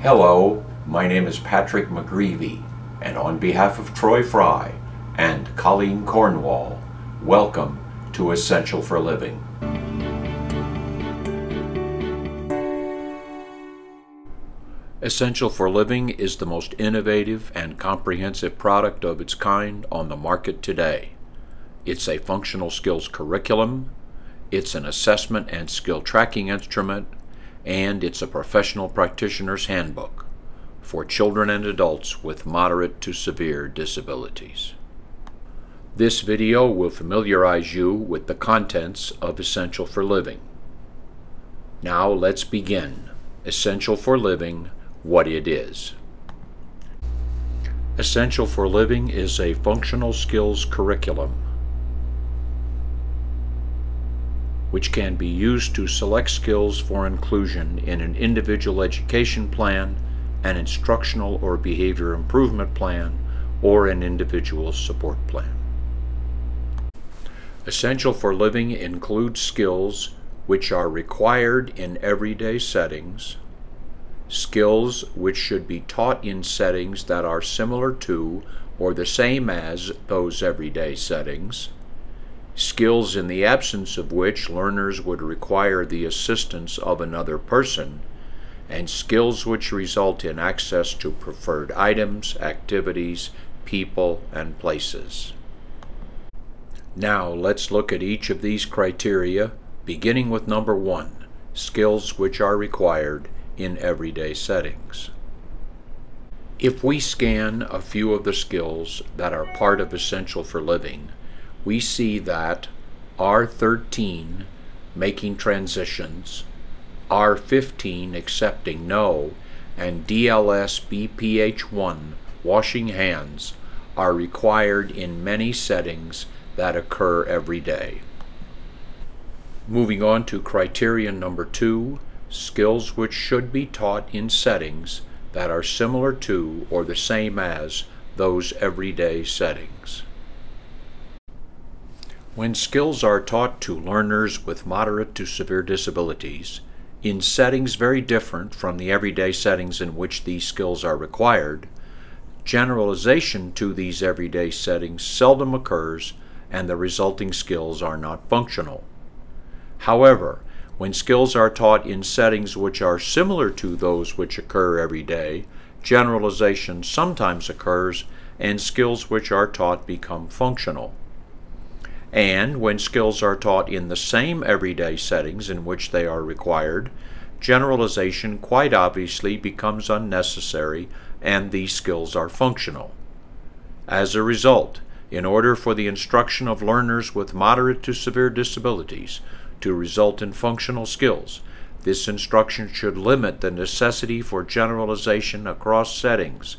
Hello, my name is Patrick McGreevy, and on behalf of Troy Fry and Colleen Cornwall, welcome to Essential for Living. Essential for Living is the most innovative and comprehensive product of its kind on the market today. It's a functional skills curriculum, it's an assessment and skill tracking instrument, and it's a professional practitioner's handbook for children and adults with moderate to severe disabilities. This video will familiarize you with the contents of Essential for Living. Now let's begin. Essential for Living, what it is. Essential for Living is a functional skills curriculum which can be used to select skills for inclusion in an individual education plan, an instructional or behavior improvement plan, or an individual support plan. Essential for Living includes skills which are required in everyday settings, skills which should be taught in settings that are similar to or the same as those everyday settings, skills in the absence of which learners would require the assistance of another person, and skills which result in access to preferred items, activities, people, and places. Now let's look at each of these criteria, beginning with number 1, skills which are required in everyday settings. If we scan a few of the skills that are part of Essential for Living, we see that R13, making transitions, R15, accepting no, and DLS BPH1, washing hands, are required in many settings that occur every day. Moving on to criterion number 2, skills which should be taught in settings that are similar to or the same as those everyday settings. When skills are taught to learners with moderate to severe disabilities, in settings very different from the everyday settings in which these skills are required, generalization to these everyday settings seldom occurs and the resulting skills are not functional. However, when skills are taught in settings which are similar to those which occur every day, generalization sometimes occurs and skills which are taught become functional. And when skills are taught in the same everyday settings in which they are required, generalization quite obviously becomes unnecessary and these skills are functional. As a result, in order for the instruction of learners with moderate to severe disabilities to result in functional skills, this instruction should limit the necessity for generalization across settings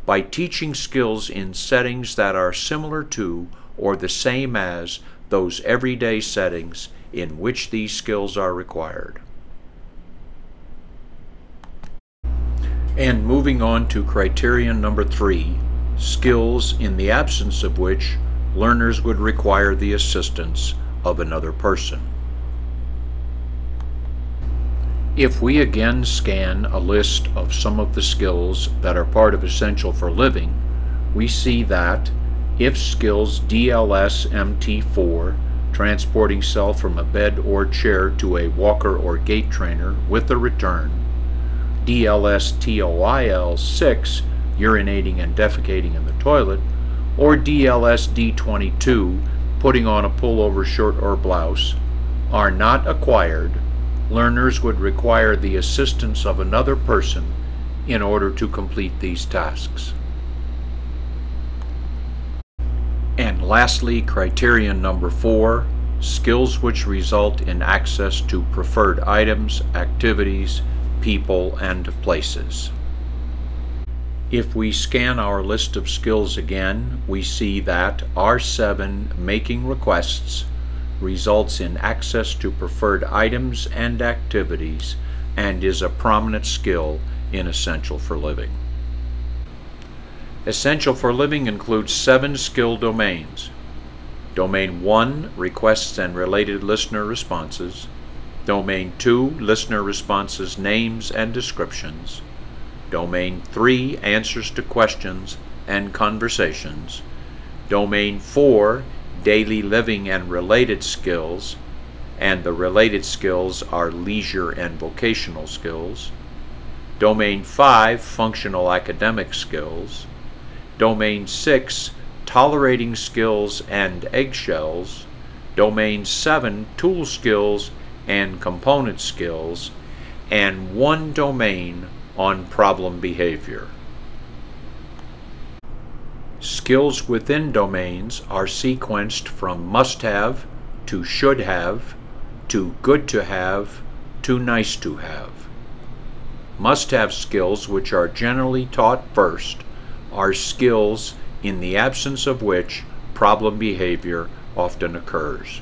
by teaching skills in settings that are similar to or the same as those everyday settings in which these skills are required. And moving on to criterion number 3, skills in the absence of which learners would require the assistance of another person. If we again scan a list of some of the skills that are part of Essential for Living, we see that if skills DLS MT4, transporting self from a bed or chair to a walker or gait trainer with a return, DLS TOIL 6, urinating and defecating in the toilet, or DLS D22, putting on a pullover shirt or blouse, are not acquired, learners would require the assistance of another person in order to complete these tasks. And lastly, criterion number 4, skills which result in access to preferred items, activities, people, and places. If we scan our list of skills again, we see that R7, making requests, results in access to preferred items and activities and is a prominent skill in Essential for Living. Essential for Living includes 7 skill domains. Domain 1, requests and related listener responses. Domain 2, listener responses, names and descriptions. Domain 3, answers to questions and conversations. Domain 4, daily living and related skills, and the related skills are leisure and vocational skills. Domain 5, functional academic skills. Domain 6, tolerating skills and eggshells. Domain 7, tool skills and component skills. And one domain on problem behavior. Skills within domains are sequenced from must-have to should-have to good-to-have to nice-to-have. Must-have skills, which are generally taught first, are skills in the absence of which problem behavior often occurs.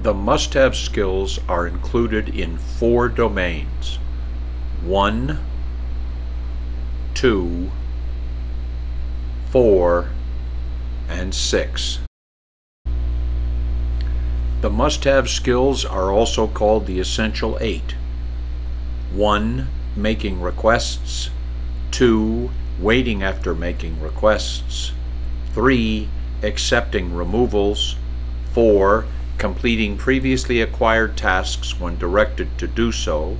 The must-have skills are included in 4 domains: 1, 2, 4, and 6. The must-have skills are also called the essential 8. 1, making requests. 2, waiting after making requests. 3, accepting removals. 4, completing previously acquired tasks when directed to do so.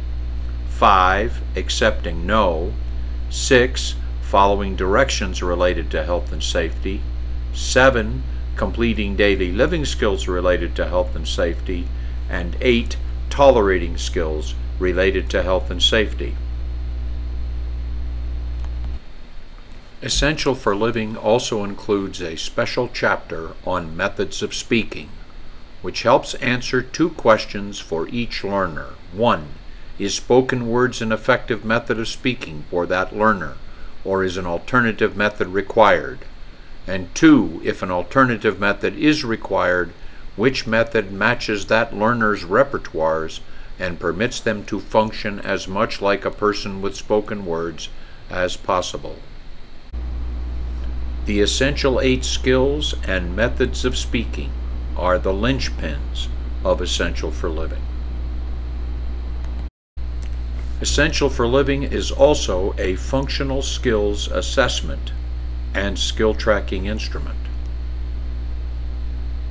5, accepting no. 6, following directions related to health and safety. 7, completing daily living skills related to health and safety. And 8, tolerating skills related to health and safety. Essential for Living also includes a special chapter on methods of speaking, which helps answer 2 questions for each learner. 1, is spoken words an effective method of speaking for that learner, or is an alternative method required? And 2, if an alternative method is required, which method matches that learner's repertoires and permits them to function as much like a person with spoken words as possible? The essential 8 skills and methods of speaking are the linchpins of Essential for Living. Essential for Living is also a functional skills assessment and skill tracking instrument,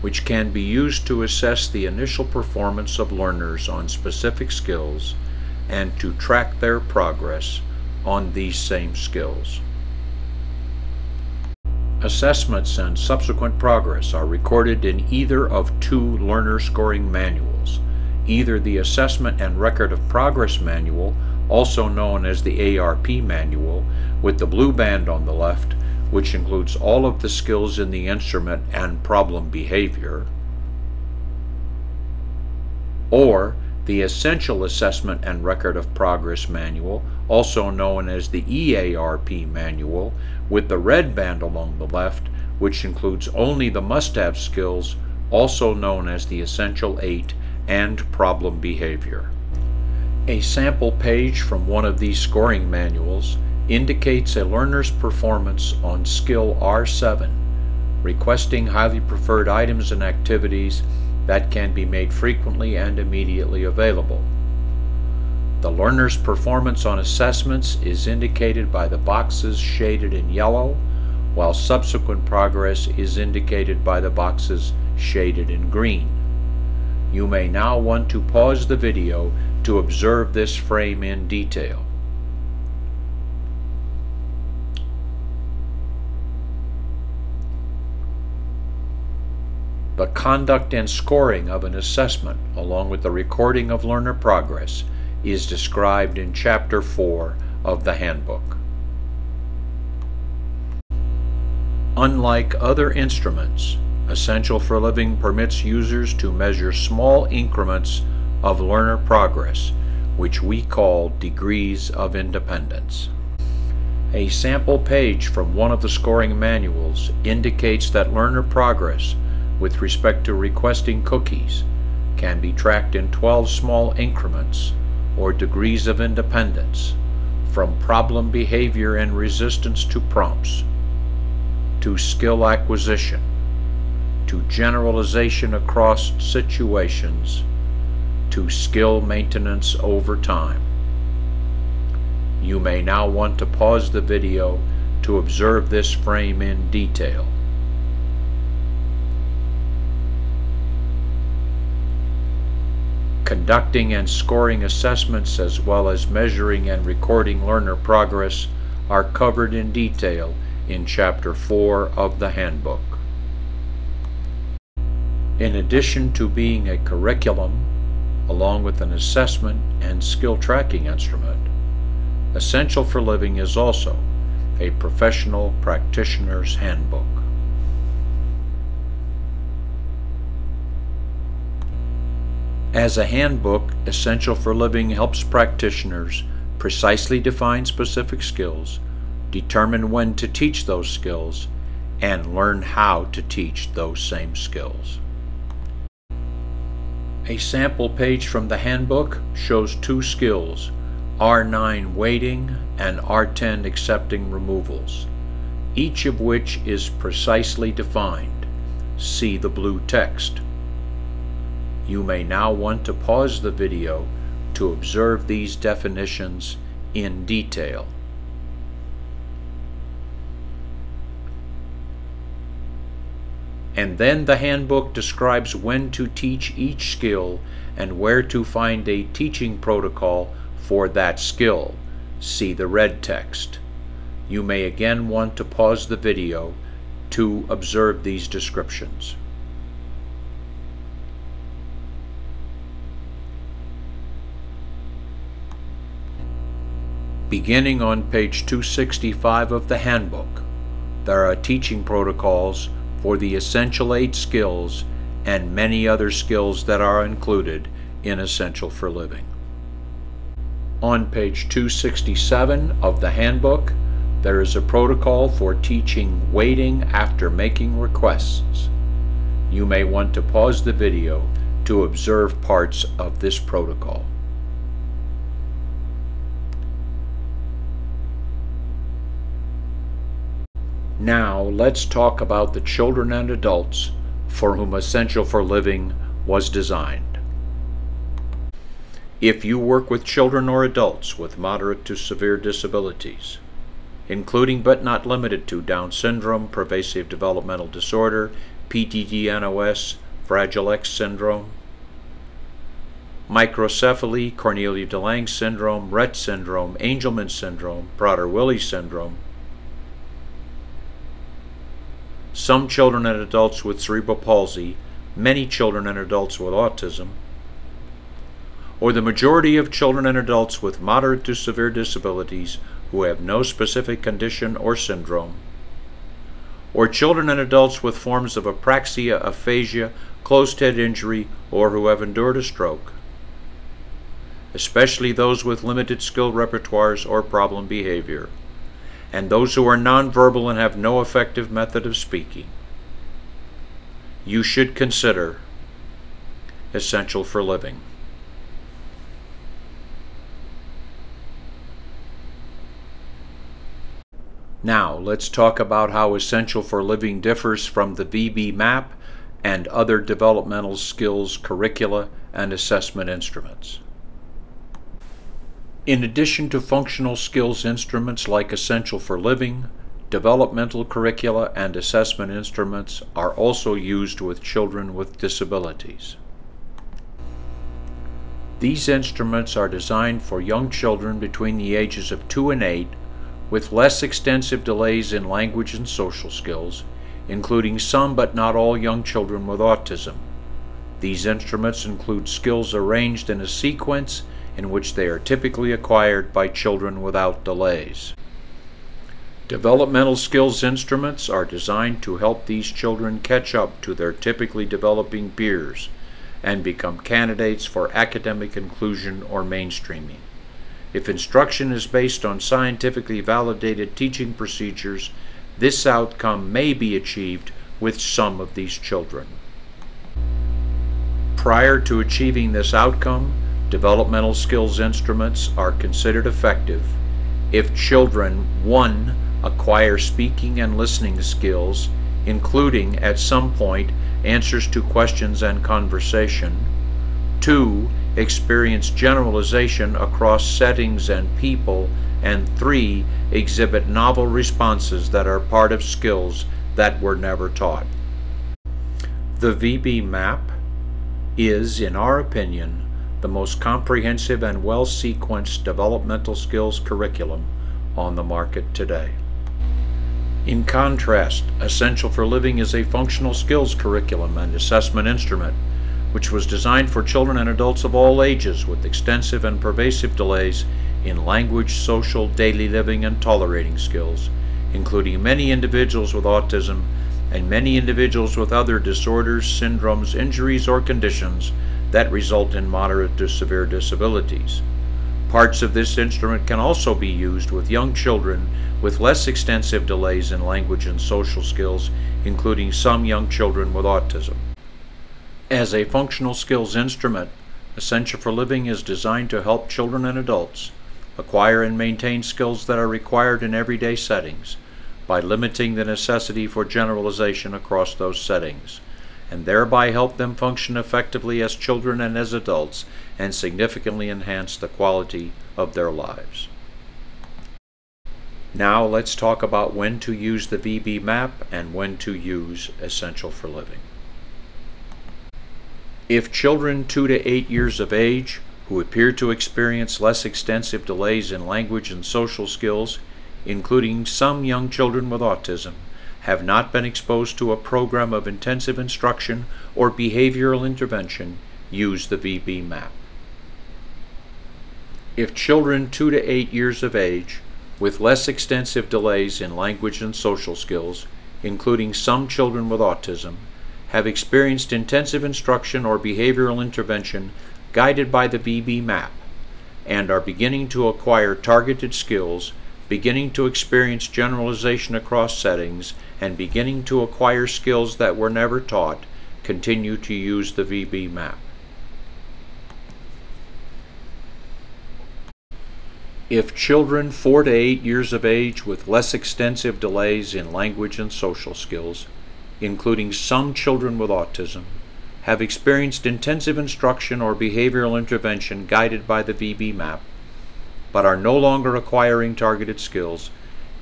which can be used to assess the initial performance of learners on specific skills and to track their progress on these same skills. Assessments and subsequent progress are recorded in either of 2 learner scoring manuals, either the Assessment and Record of Progress Manual, also known as the ARP Manual, with the blue band on the left, which includes all of the skills in the instrument and problem behavior, or the Essential Assessment and Record of Progress Manual, also known as the EARP Manual, with the red band along the left, which includes only the must-have skills, also known as the Essential 8 and problem behavior. A sample page from one of these scoring manuals indicates a learner's performance on skill R7, requesting highly preferred items and activities that can be made frequently and immediately available. The learner's performance on assessments is indicated by the boxes shaded in yellow, while subsequent progress is indicated by the boxes shaded in green. You may now want to pause the video to observe this frame in detail. The conduct and scoring of an assessment, along with the recording of learner progress, is described in Chapter 4 of the handbook. Unlike other instruments, Essential for Living permits users to measure small increments of learner progress, which we call degrees of independence. A sample page from one of the scoring manuals indicates that learner progress with respect to requesting cookies can be tracked in 12 small increments or degrees of independence, from problem behavior and resistance to prompts, to skill acquisition, to generalization across situations, to skill maintenance over time. You may now want to pause the video to observe this frame in detail. Conducting and scoring assessments as well as measuring and recording learner progress are covered in detail in Chapter 4 of the handbook. In addition to being a curriculum, along with an assessment and skill tracking instrument, Essential for Living is also a professional practitioner's handbook. As a handbook, Essential for Living helps practitioners precisely define specific skills, determine when to teach those skills, and learn how to teach those same skills. A sample page from the handbook shows two skills, R9 weighting and R10 accepting removals, each of which is precisely defined. See the blue text. You may now want to pause the video to observe these definitions in detail. And then the handbook describes when to teach each skill and where to find a teaching protocol for that skill. See the red text. You may again want to pause the video to observe these descriptions. Beginning on page 265 of the handbook, there are teaching protocols for the essential 8 skills and many other skills that are included in Essential for Living. On page 267 of the handbook, there is a protocol for teaching waiting after making requests. You may want to pause the video to observe parts of this protocol. Now let's talk about the children and adults for whom Essential for Living was designed. If you work with children or adults with moderate to severe disabilities, including but not limited to Down syndrome, pervasive developmental disorder, PDD-NOS, Fragile X syndrome, microcephaly, Cornelia-de-Lange syndrome, Rett syndrome, Angelman syndrome, Prader-Willi syndrome, some children and adults with cerebral palsy, many children and adults with autism, or the majority of children and adults with moderate to severe disabilities who have no specific condition or syndrome, or children and adults with forms of apraxia, aphasia, closed head injury, or who have endured a stroke, especially those with limited skill repertoires or problem behavior, and those who are nonverbal and have no effective method of speaking. You should consider Essential for Living. Now, let's talk about how Essential for Living differs from the VBMap and other developmental skills curricula and assessment instruments. In addition to functional skills instruments like Essential for Living, developmental curricula and assessment instruments are also used with children with disabilities. These instruments are designed for young children between the ages of 2 and 8 with less extensive delays in language and social skills, including some but not all young children with autism. These instruments include skills arranged in a sequence in which they are typically acquired by children without delays. Developmental skills instruments are designed to help these children catch up to their typically developing peers and become candidates for academic inclusion or mainstreaming. If instruction is based on scientifically validated teaching procedures, this outcome may be achieved with some of these children. Prior to achieving this outcome, developmental skills instruments are considered effective if children 1. Acquire speaking and listening skills, including, at some point, answers to questions and conversation, 2. experience generalization across settings and people, and 3, exhibit novel responses that are part of skills that were never taught. The VBMap is, in our opinion, the most comprehensive and well-sequenced developmental skills curriculum on the market today. In contrast, Essential for Living is a functional skills curriculum and assessment instrument which was designed for children and adults of all ages with extensive and pervasive delays in language, social, daily living, and tolerating skills, including many individuals with autism and many individuals with other disorders, syndromes, injuries, or conditions that result in moderate to severe disabilities. Parts of this instrument can also be used with young children with less extensive delays in language and social skills, including some young children with autism. As a functional skills instrument, Essential for Living is designed to help children and adults acquire and maintain skills that are required in everyday settings by limiting the necessity for generalization across those settings, and thereby help them function effectively as children and as adults and significantly enhance the quality of their lives. Now let's talk about when to use the VBMap and when to use Essential for Living. If children 2 to 8 years of age who appear to experience less extensive delays in language and social skills, including some young children with autism, have not been exposed to a program of intensive instruction or behavioral intervention, use the VBMap. If children 2 to 8 years of age with less extensive delays in language and social skills, including some children with autism, have experienced intensive instruction or behavioral intervention guided by the VBMap, and are beginning to acquire targeted skills, beginning to experience generalization across settings, and beginning to acquire skills that were never taught, continue to use the VBMap. If children 4 to 8 years of age with less extensive delays in language and social skills, including some children with autism, have experienced intensive instruction or behavioral intervention guided by the VBMap, but are no longer acquiring targeted skills,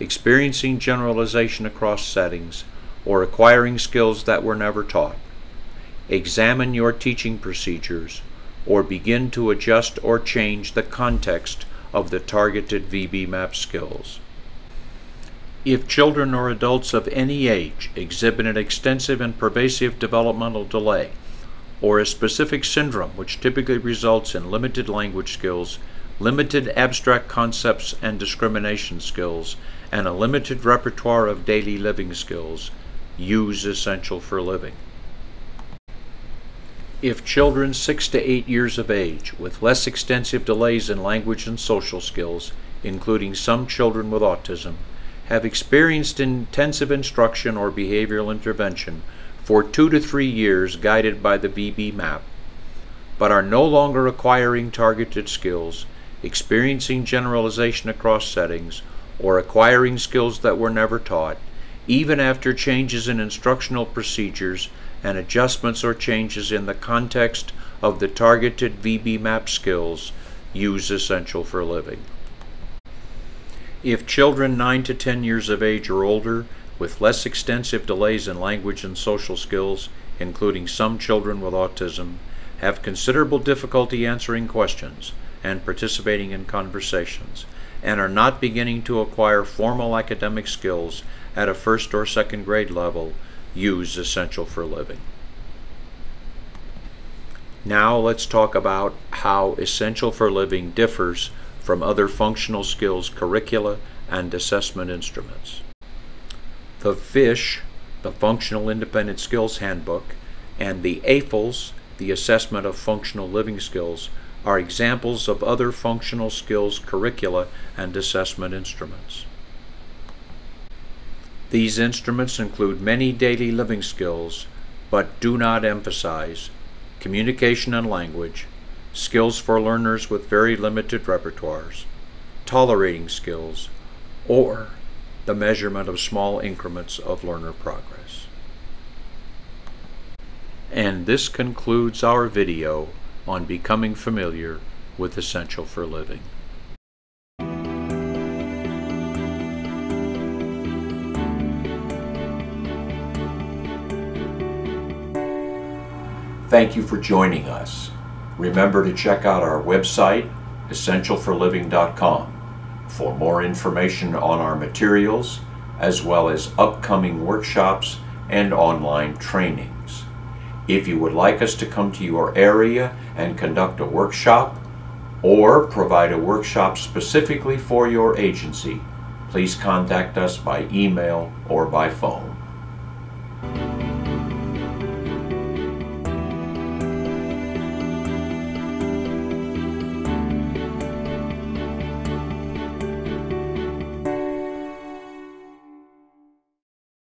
experiencing generalization across settings, or acquiring skills that were never taught, examine your teaching procedures or begin to adjust or change the context of the targeted VBMap skills. If children or adults of any age exhibit an extensive and pervasive developmental delay, or a specific syndrome which typically results in limited language skills, limited abstract concepts and discrimination skills, and a limited repertoire of daily living skills, use Essential for Living. If children 6 to 8 years of age with less extensive delays in language and social skills, including some children with autism, have experienced intensive instruction or behavioral intervention for 2 to 3 years guided by the VBMap, but are no longer acquiring targeted skills, experiencing generalization across settings, or acquiring skills that were never taught, even after changes in instructional procedures and adjustments or changes in the context of the targeted VBMap skills, use Essential for Living. If children 9 to 10 years of age or older with less extensive delays in language and social skills, including some children with autism, have considerable difficulty answering questions and participating in conversations, and are not beginning to acquire formal academic skills at a first or second grade level, use Essential for Living. Now let's talk about how Essential for Living differs from other functional skills curricula and assessment instruments. The FISH, the Functional Independent Skills Handbook, and the AFLS, the Assessment of Functional Living Skills, are examples of other functional skills curricula and assessment instruments. These instruments include many daily living skills, but do not emphasize communication and language, skills for learners with very limited repertoires, tolerating skills, or the measurement of small increments of learner progress. And this concludes our video on becoming familiar with Essential for Living. Thank you for joining us. Remember to check out our website, essentialforliving.com, for more information on our materials, as well as upcoming workshops and online trainings. If you would like us to come to your area and conduct a workshop, or provide a workshop specifically for your agency, please contact us by email or by phone.